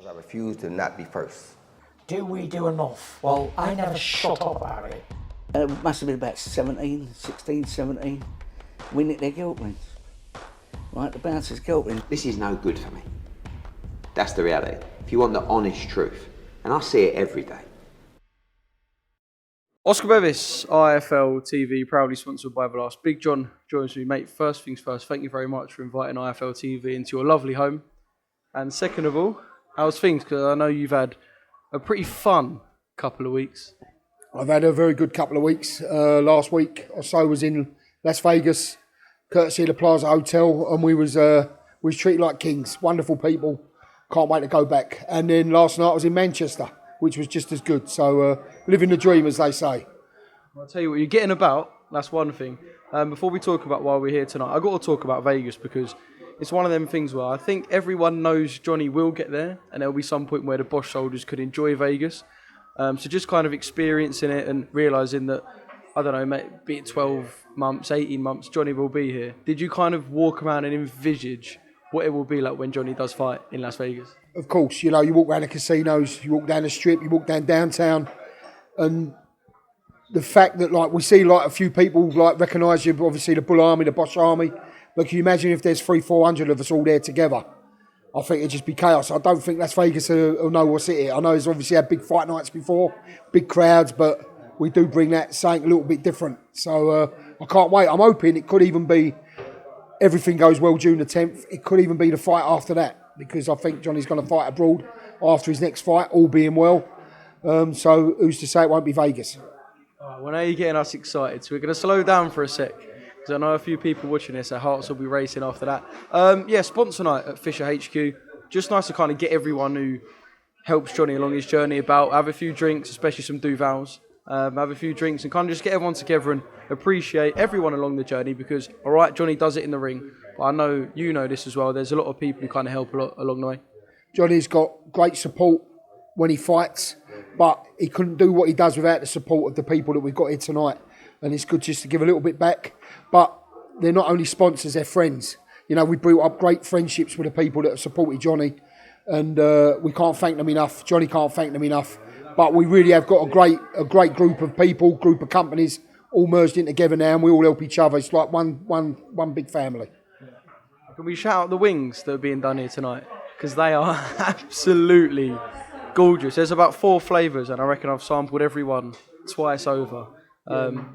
I refuse to not be first. Do we do enough? Well, I never shut up about it. It must have been about 16, 17. We nicked their guilt rings. Right, the bouncers' guilt rings. This is no good for me. That's the reality. If you want the honest truth, and I see it every day. Oscar Bevis, IFL TV, proudly sponsored by Everlast. Big John joins me, mate. First things first, thank you very much for inviting IFL TV into your lovely home. And second of all, how's things? Because I know you've had a pretty fun couple of weeks. I've had a very good couple of weeks. Last week or so was in Las Vegas, courtesy of the Plaza Hotel, and we was treated like kings. Wonderful people. Can't wait to go back. And then last night I was in Manchester, which was just as good. So living the dream, as they say. I'll tell you what, you're getting about, that's one thing. Before we talk about why we're here tonight, I've got to talk about Vegas because it's one of them things where I think everyone knows Johnny will get there and there'll be some point where the Bosch soldiers could enjoy Vegas. So just kind of experiencing it and realising that, I don't know, mate, be it 12 months, 18 months, Johnny will be here. Did you kind of walk around and envisage what it will be like when Johnny does fight in Las Vegas? Of course, you know, you walk around the casinos, you walk down the strip, you walk down downtown, and the fact that like we see like a few people like recognise you, obviously the Bull Army, the Bosch Army, but can you imagine if there's 300-400 of us all there together? I think it'd just be chaos. I don't think Las Vegas will know what's it. I know it's obviously had big fight nights before, big crowds, but we do bring that something a little bit different. So I can't wait. I'm hoping it could even be, everything goes well June the 10th, it could even be the fight after that, because I think Johnny's going to fight abroad after his next fight, all being well. So who's to say it won't be Vegas? Well, now you're getting us excited, so we're going to slow down for a sec, because I know a few people watching this, their hearts will be racing after that. Sponsor night at Fisher HQ. Just nice to kind of get everyone who helps Johnny along his journey about, have a few drinks, especially some Duvals, have a few drinks and kind of just get everyone together and appreciate everyone along the journey, because, all right, Johnny does it in the ring, but I know you know this as well, there's a lot of people who kind of help a lot along the way. Johnny's got great support when he fights, but he couldn't do what he does without the support of the people that we've got here tonight. And it's good just to give a little bit back. But they're not only sponsors, they're friends. You know, we built up great friendships with the people that have supported Johnny. And we can't thank them enough. Johnny can't thank them enough. But we really have got a great group of people, group of companies, all merged in together now, and we all help each other. It's like one big family. Can we shout out the wings that are being done here tonight? Because they are absolutely gorgeous. There's about 4 flavours, and I reckon I've sampled every one twice over.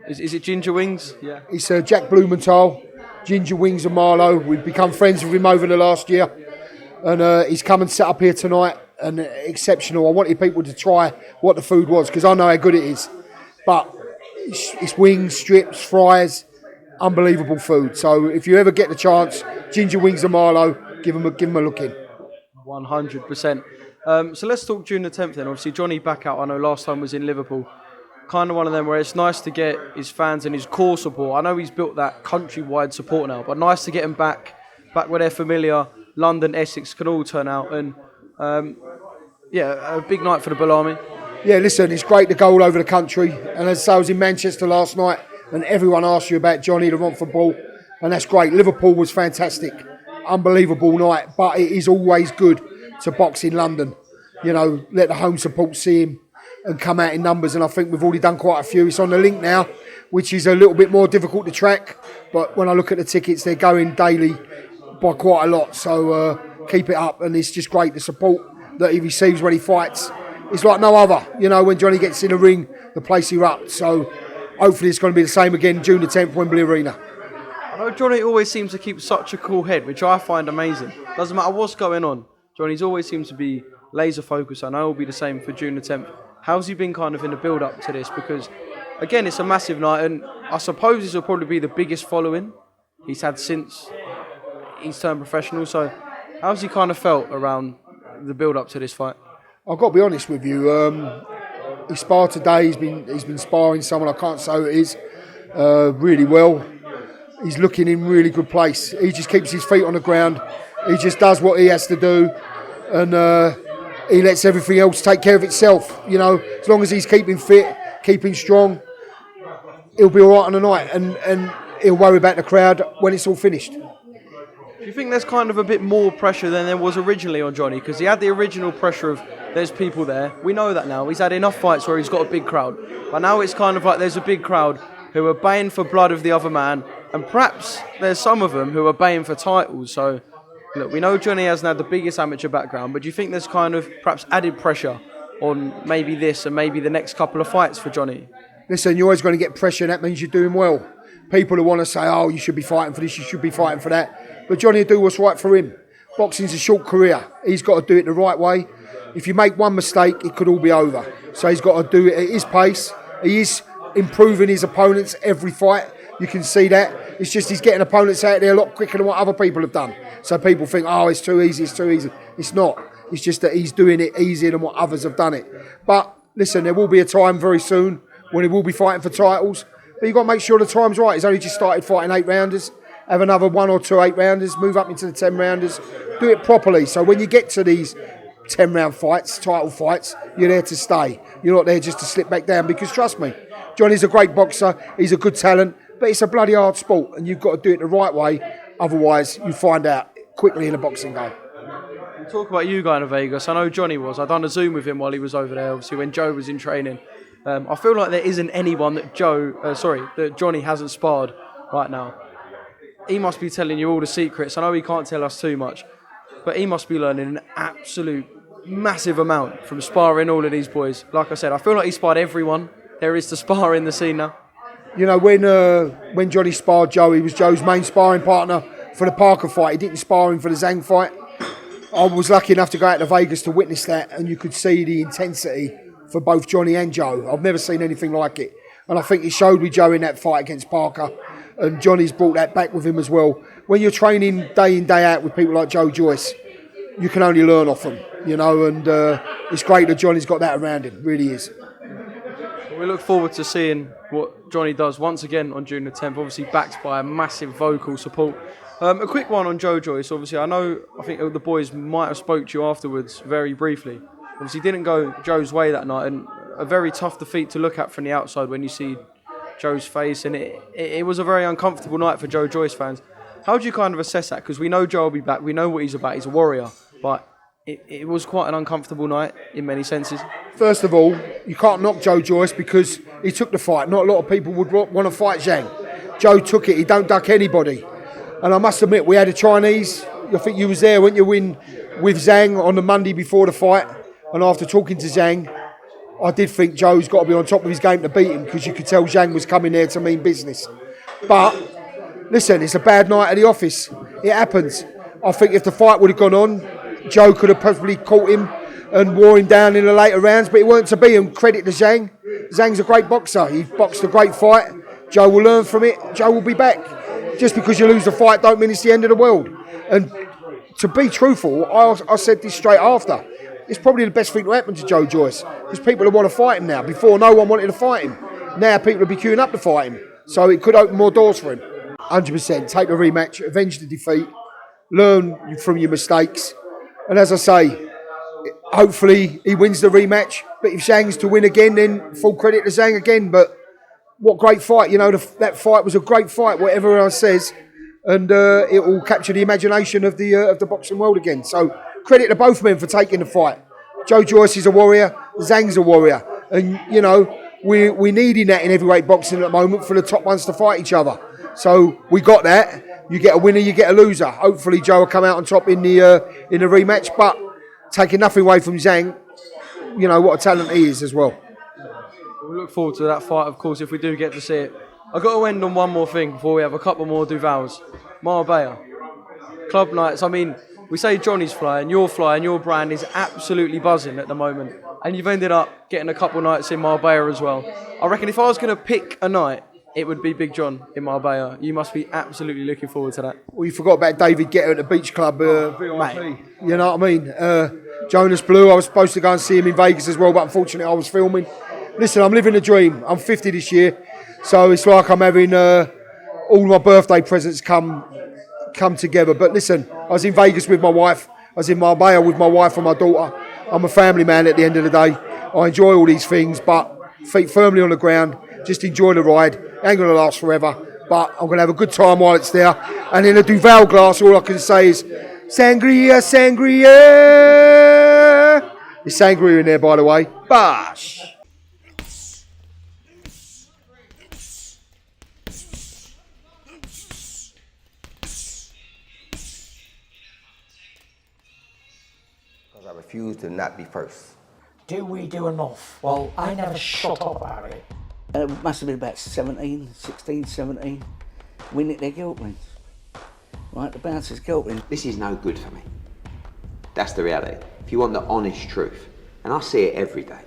Is it ginger wings? Yeah. It's Jack Blumenthal, ginger wings and Marlow. We've become friends with him over the last year, and he's come and sat up here tonight, and exceptional. I wanted people to try what the food was, because I know how good it is. But it's wings, strips, fries, unbelievable food. So if you ever get the chance, ginger wings and Marlow, give them a look in. 100%. So let's talk June the 10th then. Obviously, Johnny back out. I know last time was in Liverpool. Kind of one of them where it's nice to get his fans and his core support. I know he's built that countrywide support now, but nice to get him back where they're familiar. London, Essex can all turn out. And, a big night for the Bull Army. Yeah, listen, it's great to go all over the country. And as I say, I was in Manchester last night, and everyone asked you about Johnny, the Romford Bull, and that's great. Liverpool was fantastic. Unbelievable night, but it is always good to box in London. You know, let the home support see him and come out in numbers, and I think we've already done quite a few. It's on the link now, which is a little bit more difficult to track, but when I look at the tickets, they're going daily by quite a lot, so keep it up, and it's just great, the support that he receives when he fights. It's like no other. You know, when Johnny gets in the ring, the place erupts, so hopefully it's going to be the same again, June the 10th, Wembley Arena. I know Johnny always seems to keep such a cool head, which I find amazing. Doesn't matter what's going on, Johnny's always seems to be laser focused. I know it'll be the same for June the 10th. How's he been kind of in the build up to this? Because again, it's a massive night, and I suppose this will probably be the biggest following he's had since he's turned professional. So how's he kind of felt around the build up to this fight? I've got to be honest with you. He sparred today. He's been sparring someone, I can't say who it is, really well. He's looking in really good place. He just keeps his feet on the ground. He just does what he has to do, and he lets everything else take care of itself. You know, as long as he's keeping fit, keeping strong, he'll be all right on the night, and he'll worry about the crowd when it's all finished. Do you think there's kind of a bit more pressure than there was originally on Johnny? Because he had the original pressure of there's people there. We know that now. He's had enough fights where he's got a big crowd. But now it's kind of like there's a big crowd who are baying for blood of the other man. And perhaps there's some of them who are baying for titles. So, look, we know Johnny hasn't had the biggest amateur background. But do you think there's kind of perhaps added pressure on maybe this and maybe the next couple of fights for Johnny? Listen, you're always going to get pressure, and that means you're doing well. People who want to say, oh, you should be fighting for this, you should be fighting for that. But Johnny will do what's right for him. Boxing's a short career. He's got to do it the right way. If you make one mistake, it could all be over. So he's got to do it at his pace. He is improving his opponents every fight. You can see that. It's just he's getting opponents out there a lot quicker than what other people have done. So people think, oh, it's too easy, it's too easy. It's not. It's just that he's doing it easier than what others have done it. But listen, there will be a time very soon when he will be fighting for titles. But you've got to make sure the time's right. He's only just started fighting 8-rounders. Have another 1 or 2 8-rounders, move up into the 10-rounders. Do it properly. So when you get to these 10-round fights, title fights, you're there to stay. You're not there just to slip back down. Because trust me, Johnny's a great boxer. He's a good talent. But it's a bloody hard sport. And you've got to do it the right way. Otherwise, you find out quickly in a boxing game. We'll talk about you going to Vegas. I know Johnny was. I done a Zoom with him while he was over there, obviously, when Joe was in training. I feel like there isn't anyone that that Johnny hasn't sparred right now. He must be telling you all the secrets. I know he can't tell us too much, but he must be learning an absolute massive amount from sparring all of these boys. Like I said, I feel like he sparred everyone there is to spar in the scene now. You know, when Johnny sparred Joe, he was Joe's main sparring partner for the Parker fight. He didn't spar him for the Zhang fight. I was lucky enough to go out to Vegas to witness that, and you could see the intensity for both Johnny and Joe. I've never seen anything like it. And I think he showed with Joe in that fight against Parker. And Johnny's brought that back with him as well. When you're training day in, day out with people like Joe Joyce, you can only learn off them, you know, and it's great that Johnny's got that around him, really is. We look forward to seeing what Johnny does once again on June the 10th, obviously backed by a massive vocal support. A quick one on Joe Joyce, obviously. I think the boys might have spoke to you afterwards very briefly. Obviously didn't go Joe's way that night, and a very tough defeat to look at from the outside when you see Joe's face, and it was a very uncomfortable night for Joe Joyce fans. How do you kind of assess that? Because we know Joe will be back, we know what he's about, he's a warrior, but it was quite an uncomfortable night in many senses. First of all, you can't knock Joe Joyce because he took the fight. Not a lot of people would want to fight Zhang. Joe took it, he don't duck anybody. And I must admit, we had a Chinese, I think you was there, weren't you, with Zhang on the Monday before the fight, and after talking to Zhang, I did think Joe's got to be on top of his game to beat him, because you could tell Zhang was coming there to mean business. But, listen, it's a bad night at the office. It happens. I think if the fight would have gone on, Joe could have possibly caught him and wore him down in the later rounds, but it weren't to be, and credit to Zhang. Zhang's a great boxer. He boxed a great fight. Joe will learn from it. Joe will be back. Just because you lose the fight don't mean it's the end of the world. And to be truthful, I said this straight after. It's probably the best thing to happen to Joe Joyce, because people will want to fight him now. Before, no one wanted to fight him. Now people will be queuing up to fight him. So it could open more doors for him. 100%. Take the rematch, avenge the defeat, learn from your mistakes. And as I say, hopefully he wins the rematch. But if Zhang's to win again, then full credit to Zhang again. But what great fight. You know, that fight was a great fight, whatever else says. And it will capture the imagination of the boxing world again. So credit to both men for taking the fight. Joe Joyce is a warrior, Zhang's a warrior. And, you know, we're needing that in heavyweight boxing at the moment for the top ones to fight each other. So we got that. You get a winner, you get a loser. Hopefully Joe will come out on top in the rematch. But taking nothing away from Zhang, you know, what a talent he is as well. We look forward to that fight, of course, if we do get to see it. I've got to end on one more thing before we have a couple more Duvals. Marbella. Club nights, I mean, we say Johnny's flying, your brand is absolutely buzzing at the moment. And you've ended up getting a couple nights in Marbella as well. I reckon if I was going to pick a night, it would be Big John in Marbella. You must be absolutely looking forward to that. Well, you forgot about David Guetta at the Beach Club, VIP. You know what I mean? Jonas Blue, I was supposed to go and see him in Vegas as well, but unfortunately I was filming. Listen, I'm living the dream. I'm 50 this year, so it's like I'm having all my birthday presents come together. But listen, I was in Vegas with my wife. I was in Marbella with my wife and my daughter. I'm a family man at the end of the day. I enjoy all these things, but feet firmly on the ground. Just enjoy the ride. It ain't going to last forever. but I'm going to have a good time while it's there. And in a Duval glass, all I can say is, Sangria, Sangria. There's Sangria in there, by the way. Bosh! Because I refuse to not be first. Do we do enough? Well, I never shut up about it. It must have been about 16, 17. We nicked their guilt rings. Right, the bouncers guilt rings. This is no good for me. That's the reality. If you want the honest truth, and I see it every day,